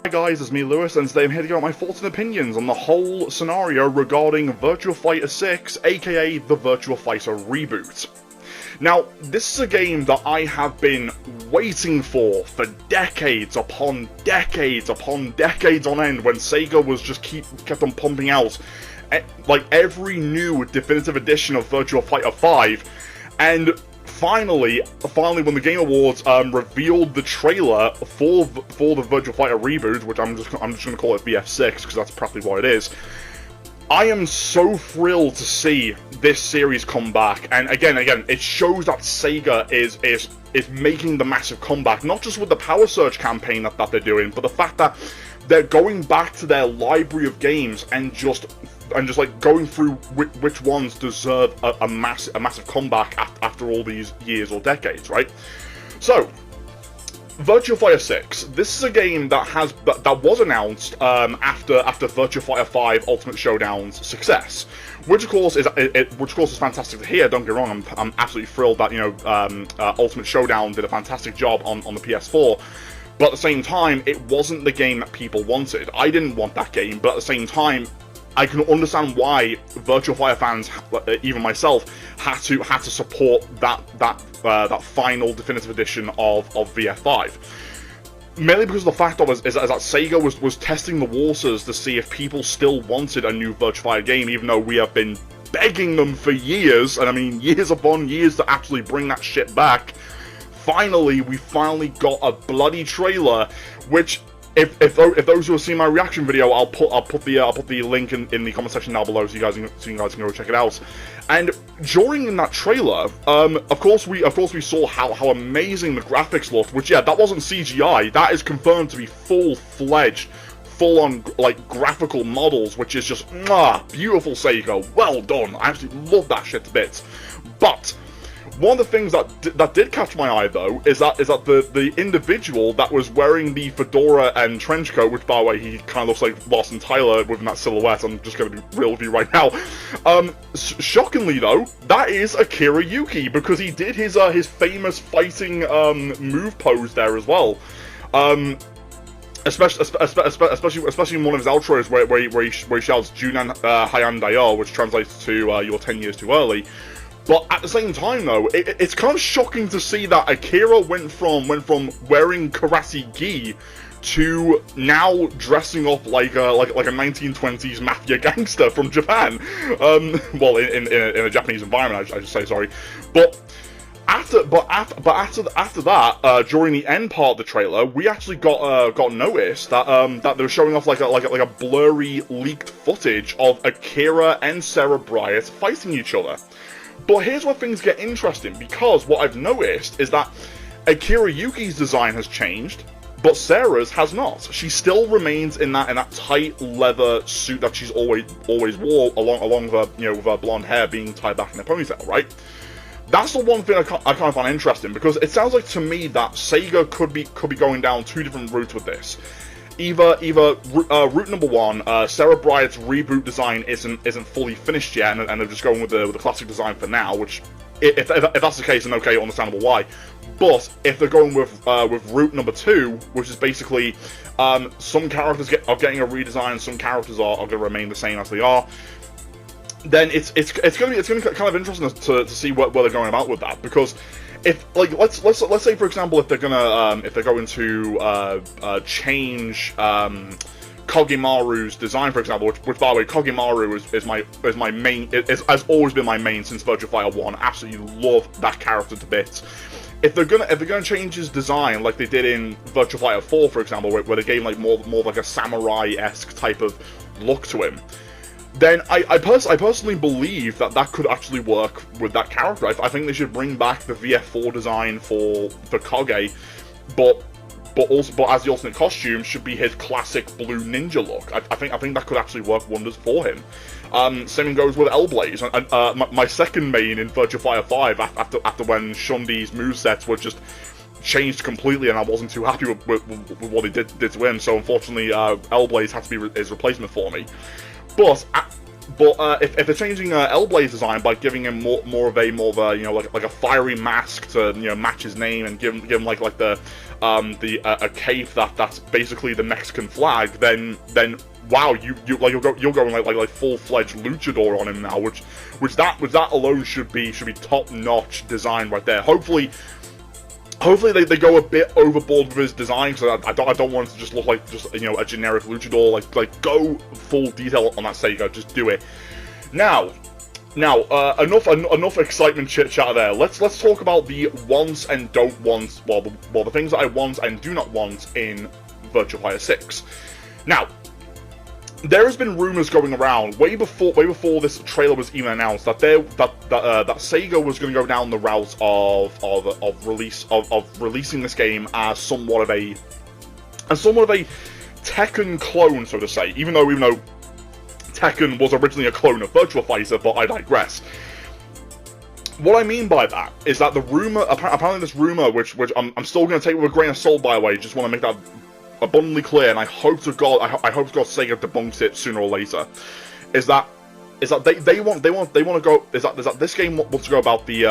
Hi guys, it's me Lewis, and today I'm here to give out my thoughts and opinions on the whole scenario regarding Virtua Fighter 6, aka the Virtua Fighter reboot. Now, this is a game that I have been waiting for decades upon decades upon decades on end, when Sega was just kept on pumping out like every new definitive edition of Virtua Fighter 5, and finally, when the Game Awards revealed the trailer for the Virtua Fighter reboot, which I'm just going to call it VF6 because that's practically what it is, I am so thrilled to see this series come back. And again, it shows that Sega is making the massive comeback, not just with the Power Surge campaign that they're doing, but the fact that they're going back to their library of games and just like going through which ones deserve a massive comeback after all these years or decades, right? So, Virtua Fighter 6. This is a game that was announced after Virtua Fighter 5 Ultimate Showdown's success, which of course is fantastic to hear. Don't get me wrong, I'm absolutely thrilled that Ultimate Showdown did a fantastic job on the PS4. But at the same time, it wasn't the game that people wanted. I didn't want that game, but at the same time, I can understand why Virtua Fighter fans, even myself, had to support that final definitive edition of VF5. Mainly because of the fact is that Sega was testing the waters to see if people still wanted a new Virtua Fighter game, even though we have been begging them for years, and I mean years upon years, to actually bring that shit back. We finally got a bloody trailer, which, if those who have seen my reaction video, I'll put the link in the comment section down below so you guys can go check it out. And during that trailer, of course we saw how amazing the graphics looked, which, yeah, that wasn't CGI. That is confirmed to be full-fledged, full-on like graphical models, which is just beautiful, Sega. Well done. I absolutely love that shit to bits. But one of the things that did catch my eye, though, is that the individual that was wearing the fedora and trench coat, which, by the way, he kind of looks like Boston Tyler within that silhouette. I'm just going to be real with you right now. Shockingly, though, that is Akira Yuki, because he did his famous fighting move pose there as well. Especially in one of his outros where he shouts "Junan Hayan Dayo," which translates to "You're 10 years too early." But at the same time, though, it's kind of shocking to see that Akira went from wearing karate gi to now dressing up like a 1920s mafia gangster from Japan. Well, in a Japanese environment, I should say. Sorry, but after that, during the end part of the trailer, we actually got notice that they were showing off like a blurry leaked footage of Akira and Sarah Bryant fighting each other. But here's where things get interesting, because what I've noticed is that Akira Yuki's design has changed, but Sarah's has not. She still remains in that tight leather suit that she's always wore, along with her blonde hair being tied back in a ponytail, right? That's the one thing I kind of find interesting, because it sounds like to me that Sega could be going down two different routes with this. Either route number one, Sarah Bryant's reboot design isn't fully finished yet, and they're just going with the classic design for now. Which, if that's the case, then okay, understandable why. But if they're going with route number two, which is basically some characters are getting a redesign, and some characters are going to remain the same as they are, then it's going to be kind of interesting to see where they're going about with that, because if, like, let's say, for example, if they're going to change Kogemaru's design, for example, which by the way, Kogemaru is my main, has always been my main since Virtua Fighter 1. Absolutely love that character to bits. If they're gonna change his design like they did in Virtua Fighter 4, for example, where they gave like more like a samurai-esque type of look to him, then I personally believe that could actually work with that character. I think they should bring back the VF4 design for Kage, but as the alternate costume should be his classic blue ninja look. I think that could actually work wonders for him. Same goes with L-Blaze. My second main in Virtua Fighter 5 after when Shundi's movesets were just changed completely, and I wasn't too happy with what he did to him. So unfortunately, L-Blaze had to be his replacement for me. But if they're changing Hellblade's design by giving him more of a you know, like a fiery mask to, you know, match his name, and give him like the a cape that's basically the Mexican flag, then wow, you're going like full-fledged luchador on him now, which that alone should be top-notch design right there. Hopefully they go a bit overboard with his design, so I don't want it to just look like just, you know, a generic luchador. Like go full detail on that Sega, just do it. Now, enough excitement chit chat there. Let's talk about the wants and don't want. Well, the things that I want and do not want in Virtua Fighter 6. Now, there has been rumors going around way before this trailer was even announced that that Sega was going to go down the route of releasing this game as somewhat of a Tekken clone, so to say. Even though Tekken was originally a clone of Virtua Fighter, but I digress. What I mean by that is that the rumor, apparently this rumor, which I'm still going to take with a grain of salt, by the way, just want to make that abundantly clear, and I hope to God Sega debunks it sooner or later, is that they want to go, is that this game wants to go about the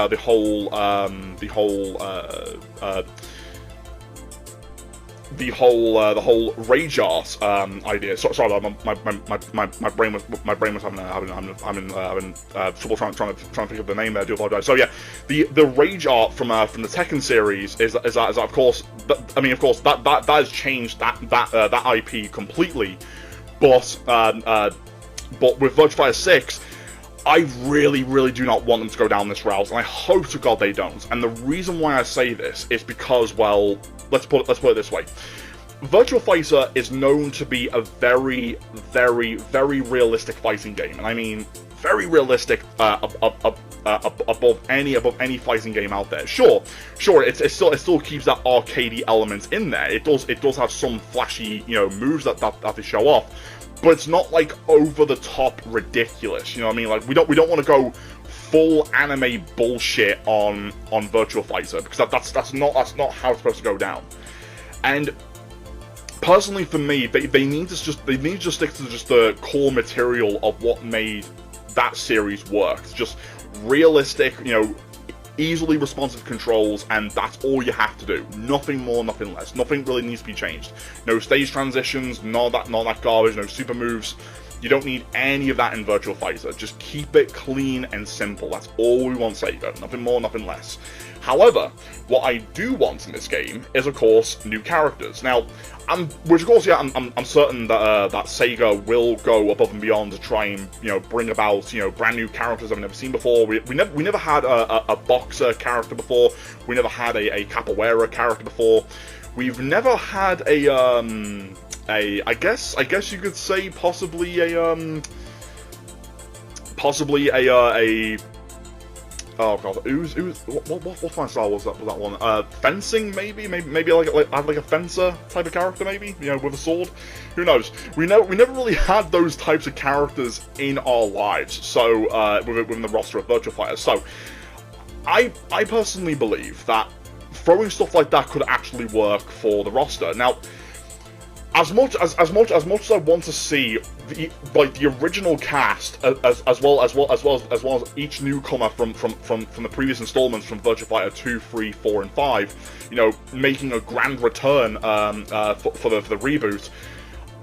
whole rage art idea. Sorry, my brain was having trouble trying to think of the name there. I do apologize. So yeah, the rage art from the Tekken series is that of course. That has changed that IP completely, but with Virtua Fighter 6. I really do not want them to go down this route, and I hope to God they don't. And the reason why I say this is because, well, let's put it this way. Virtua Fighter is known to be a very realistic fighting game, and I mean very realistic above any fighting game out there. Sure, it still keeps that arcadey element in there. It does have some flashy, you know, moves that they show off. But it's not like over the top ridiculous, you know what I mean? Like we don't want to go full anime bullshit on Virtua Fighter, because that's not how it's supposed to go down. And personally, for me, they need to just stick to just the core material of what made that series work. Just realistic, you know, easily responsive controls, and that's all you have to do. Nothing more, nothing less. Nothing really needs to be changed. No stage transitions, none of that garbage, no super moves. You don't need any of that in Virtua Fighter. Just keep it clean and simple. That's all we want, Sega. Nothing more, nothing less. However, what I do want in this game is, of course, new characters. Now, I'm certain that Sega will go above and beyond to try and, you know, bring about, you know, brand new characters I've never seen before. We never had a boxer character before. We never had a capoeira character before. We've never had I guess you could say possibly a oh god, what kind of style was that one? Fencing, maybe like a fencer type of character, maybe, you know, with a sword. Who knows? We never really had those types of characters in our lives. So within the roster of Virtua Fighter. So I personally believe that throwing stuff like that could actually work for the roster. Now, as much as I want to see the original cast as well as each newcomer from the previous installments from Virtua Fighter 2, 3, 4, and 5, you know, making a grand return for the reboot,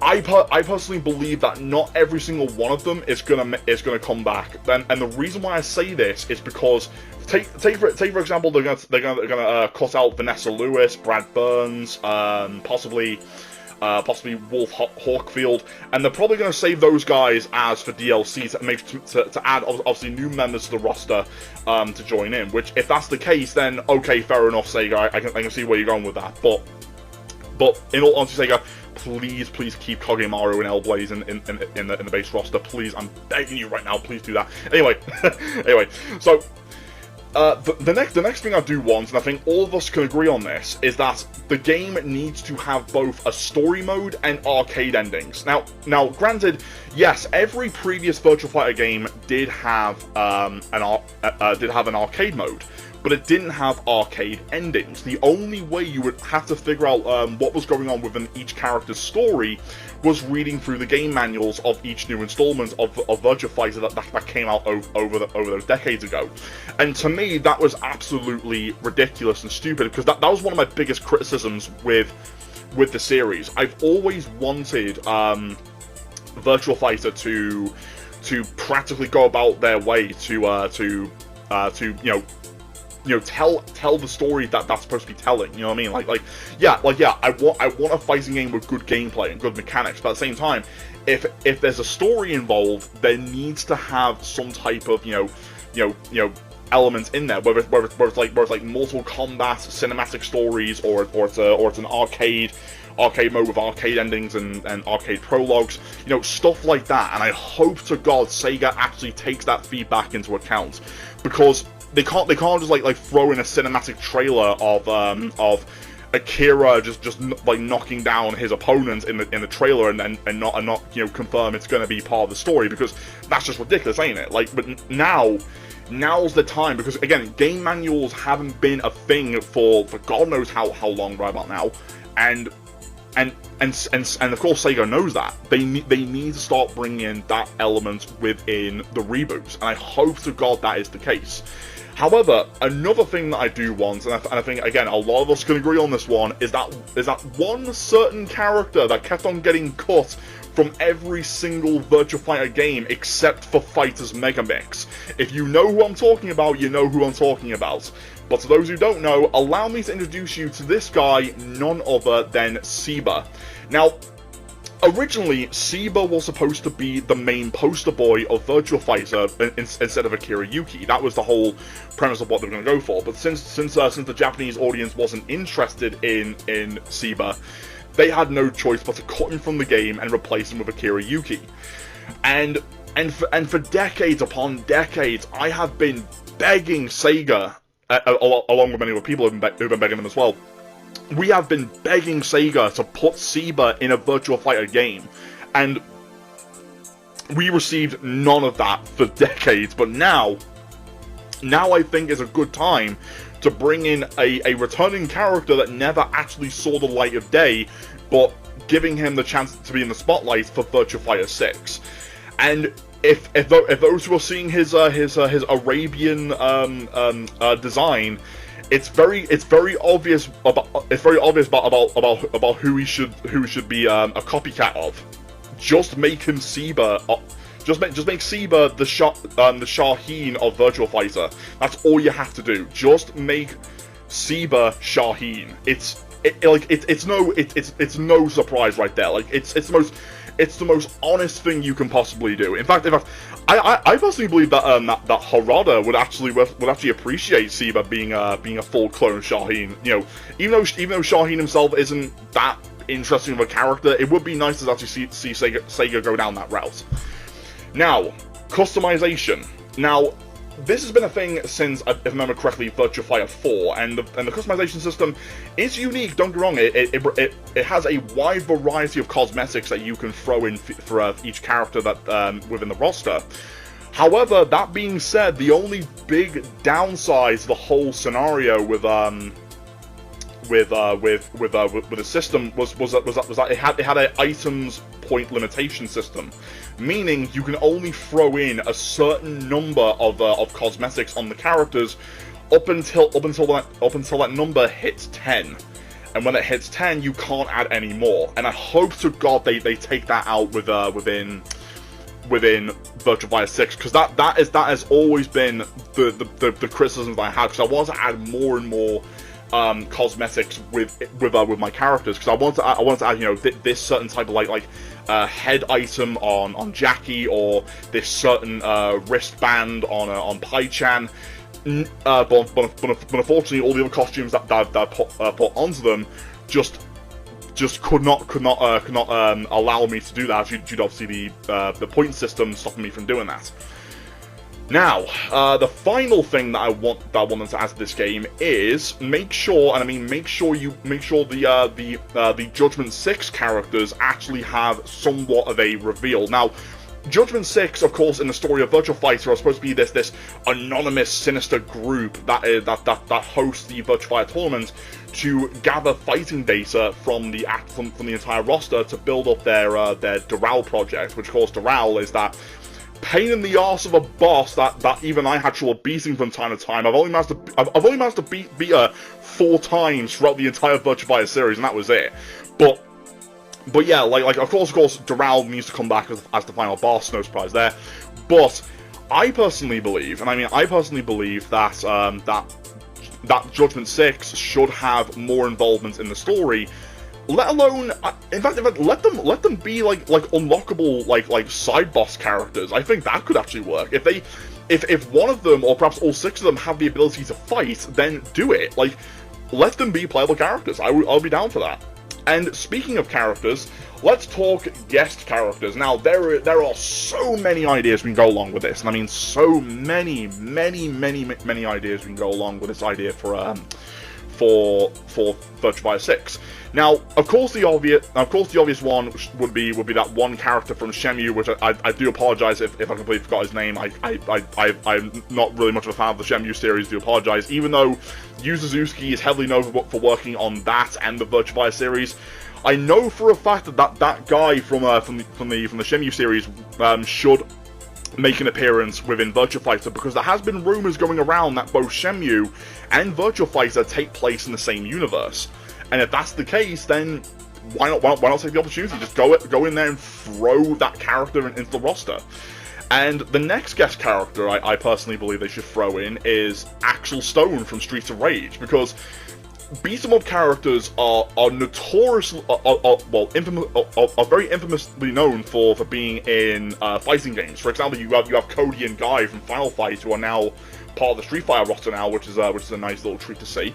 I personally believe that not every single one of them is gonna come back. And the reason why I say this is because take for example, they're gonna cut out Vanessa Lewis, Brad Burns, possibly Wolf Hawkfield, and they're probably going to save those guys as for DLC to add obviously new members to the roster to join in. Which, if that's the case, then okay, fair enough, Sega. I can see where you're going with that. But in all honesty, Sega, please keep Kagemaru and Hellblaze in the base roster. Please, I'm begging you right now. Please do that. Anyway, so. The next thing I do want, and I think all of us can agree on this, is that the game needs to have both a story mode and arcade endings. Now, granted, yes, every previous Virtua Fighter game did have an arcade mode, but it didn't have arcade endings. The only way you would have to figure out what was going on within each character's story was reading through the game manuals of each new installment of Virtua Fighter that came out over those decades ago. And to me, that was absolutely ridiculous and stupid, because that was one of my biggest criticisms with the series. I've always wanted Virtua Fighter to practically go about their way to tell the story that's supposed to be telling. You know what I mean? I want a fighting game with good gameplay and good mechanics, but at the same time, if there's a story involved, there needs to have some type of elements in there, whether it's like Mortal Kombat cinematic stories, or it's an arcade mode with arcade endings and arcade prologues, stuff like that. And I hope to God Sega actually takes that feedback into account, because they can't just like throw in a cinematic trailer of Akira just like knocking down his opponent in the trailer and not confirm it's going to be part of the story, because that's just ridiculous, ain't it? But now's the time, because again, game manuals haven't been a thing for God knows how long right about now, and of course Sega knows that. They need to start bringing in that element within the reboots, and I hope to God that is the case. However, another thing that I do want, and I think again a lot of us can agree on this one, is that one certain character that kept on getting cut from every single Virtua Fighter game except for Fighters Mega Mix. If you know who I'm talking about, you know who I'm talking about. But to those who don't know, allow me to introduce you to this guy, none other than Seba. Now, originally, Seba was supposed to be the main poster boy of Virtua Fighter instead of Akira Yuki. That was the whole premise of what they were going to go for. But since the Japanese audience wasn't interested in Seba, they had no choice but to cut him from the game and replace him with Akira Yuki. And for decades upon decades, I have been begging Sega, along with many other people who've been begging them as well. We have been begging Sega to put Seba in a Virtua Fighter game, and we received none of that for decades. But now I think is a good time to bring in a returning character that never actually saw the light of day, but giving him the chance to be in the spotlight for Virtua Fighter 6. And if those who are seeing his Arabian design, it's very obvious about who should be a copycat of. Just make him Seba. Just make Seba the Shaheen of Virtua Fighter. That's all you have to do. Just make Seba Shaheen. It's no surprise right there. Like it's the most honest thing you can possibly do. In fact, I personally believe that that Harada would actually appreciate Seba being a full clone Shaheen. Even though Shaheen himself isn't that interesting of a character, it would be nice to actually see Sega go down that route. Now, customization. Now, this has been a thing since, if I remember correctly, Virtua Fighter 4, and the customization system is unique. Don't get me wrong; it has a wide variety of cosmetics that you can throw in for each character that within the roster. However, that being said, the only big downside to the whole scenario with the system was that it had an items point limitation system, meaning you can only throw in a certain number of cosmetics on the characters up until that number hits 10, and when it hits 10, you can't add any more. And I hope to God they take that out within Virtua Fighter 6, because that has always been the criticisms that I had, because I want to add more and more cosmetics with my characters, because I want to add this certain type of like head item on Jackie, or this certain wristband on Pai-chan. But unfortunately, all the other costumes that put onto them just could not allow me to do that due to obviously the point system stopping me from doing that. Now, the final thing that I want them to add to this game is make sure the Judgment 6 characters actually have somewhat of a reveal. Now, Judgment 6, of course, in the story of Virtua Fighter, are supposed to be this anonymous, sinister group that hosts the Virtua Fighter tournament to gather fighting data from the entire roster to build up their Doral project, which, of course, Doral is that pain in the arse of a boss that even I had trouble beating from time to time. I've only managed to beat her 4 times throughout the entire Virtua Fighter series, and that was it. But yeah, like of course, Doral needs to come back as the final boss. No surprise there. But I personally believe, and I mean, I personally believe that that Judgment 6 should have more involvement in the story. Let alone, in fact, let them be like unlockable like side boss characters. I think that could actually work. If one of them, or perhaps all 6 of them, have the ability to fight, then do it. Like, let them be playable characters. I'll be down for that. And speaking of characters, let's talk guest characters. Now, there are so many ideas we can go along with this, and I mean so many ideas we can go along with this idea for Virtua Fighter 6. Now, of course, the obvious one would be that one character from Shenmue, which I do apologize if I completely forgot his name. I'm not really much of a fan of the Shenmue series. Do apologize, even though Yu Suzuki is heavily known for working on that and the Virtua Fighter series. I know for a fact that guy from the Shenmue series should make an appearance within Virtua Fighter, because there has been rumors going around that both Shenmue and Virtua Fighter take place in the same universe. And if that's the case, then why not take the opportunity? Just go in there and throw that character into the roster. And the next guest character I personally believe they should throw in is Axel Stone from Streets of Rage, because beat-em-up characters are notoriously, very infamously known for being in fighting games. For example, you have Cody and Guy from Final Fight, who are now part of the Street Fighter roster now, which is a nice little treat to see.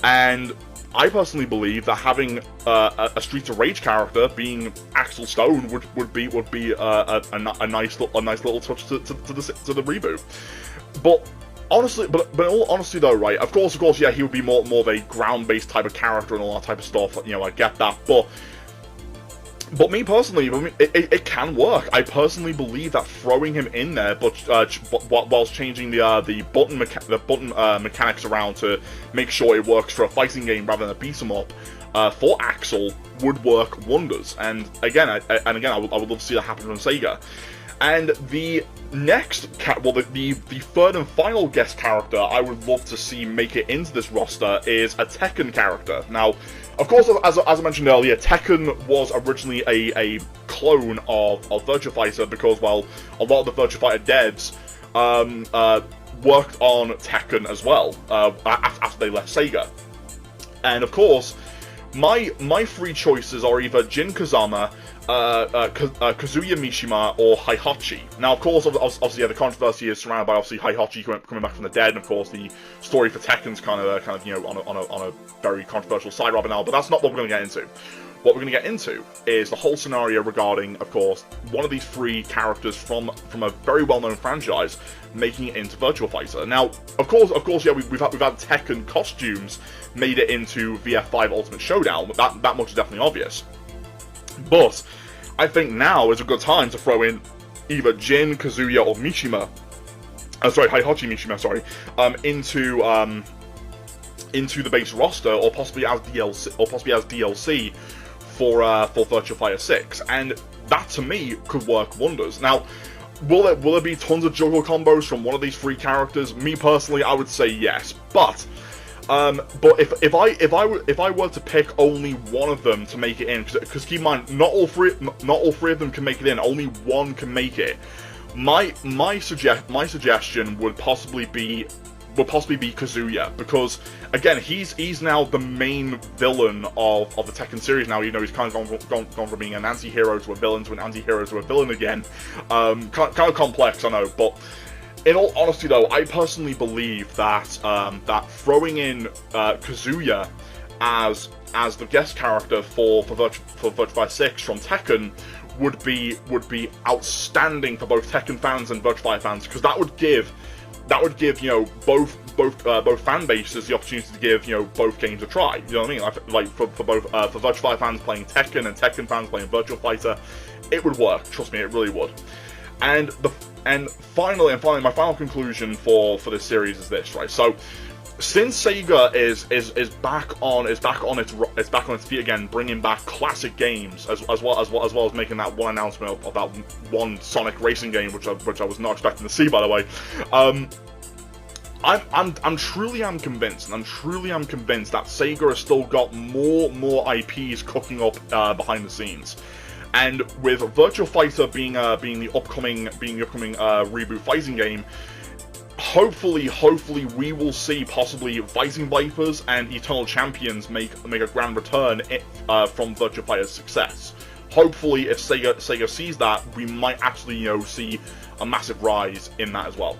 And I personally believe that having a Streets of Rage character being Axel Stone would be a nice little touch to the reboot. But honestly, but in all honesty though, right? Of course, yeah, he would be more of a ground-based type of character and all that type of stuff. You know, I get that, but me personally, it can work. I personally believe that throwing him in there, but whilst changing the button mechanics around to make sure it works for a fighting game rather than a beat 'em up, for Axel would work wonders. And again, I would love to see that happen from Sega. And the next, the third and final guest character I would love to see make it into this roster is a Tekken character. Now, of course, as I mentioned earlier, Tekken was originally a clone of Virtua Fighter, because, well, a lot of the Virtua Fighter devs worked on Tekken as well after they left Sega. And of course, my 3 choices are either Jin Kazama, Kazuya Mishima, or Heihachi. Now, of course, obviously, yeah, the controversy is surrounded by obviously Heihachi coming back from the dead, and of course, the story for Tekken's kind of you know on a very controversial side right now. But that's not what we're going to get into. What we're going to get into is the whole scenario regarding, of course, one of these 3 characters from a very well-known franchise making it into Virtua Fighter. Now, of course, yeah, we've had Tekken costumes made it into VF5 Ultimate Showdown. That much is definitely obvious. But I think now is a good time to throw in either Jin, Kazuya, or Mishima. Heihachi Mishima, into the base roster, or possibly as DLC for Virtua Fighter 6, and that to me could work wonders. Now, will there be tons of juggle combos from one of these 3 characters? Me personally, I would say yes, but if I were to pick only one of them to make it in, because keep in mind, not all three of them can make it in. Only one can make it. My suggestion would possibly be Kazuya, because again, he's now the main villain of the Tekken series now. You know, he's kind of gone from being an anti-hero to a villain to an anti-hero to a villain again. Kind of complex, I know, but in all honesty, though, I personally believe that throwing in Kazuya as the guest character for Virtua Fighter 6 from Tekken would be outstanding for both Tekken fans and Virtua Fighter fans, because that would give you know both fan bases the opportunity to give you know both games a try. You know what I mean? Like for both for Virtua Fighter fans playing Tekken and Tekken fans playing Virtua Fighter, it would work. Trust me, it really would. And finally, my final conclusion for this series is this, right? So, since Sega is back on its feet again, bringing back classic games as well as making that one announcement of that one Sonic racing game, which I was not expecting to see, by the way. I'm truly convinced that Sega has still got more IPs cooking up behind the scenes. And with Virtua Fighter being the upcoming reboot fighting game, hopefully we will see possibly Fighting Vipers and Eternal Champions make a grand return from Virtua Fighter's success. Hopefully, if Sega sees that, we might actually see a massive rise in that as well.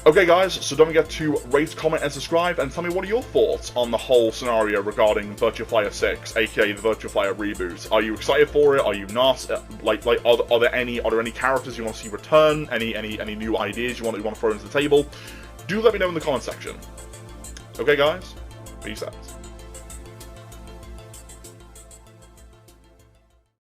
Okay guys, so don't forget to rate, comment, and subscribe, and tell me what are your thoughts on the whole scenario regarding Virtua Fighter 6, aka the Virtua Fighter reboot. Are you excited for it? Are you not? Are there any characters you want to see return? Any new ideas you want to throw into the table? Do let me know in the comment section. Okay guys, peace out.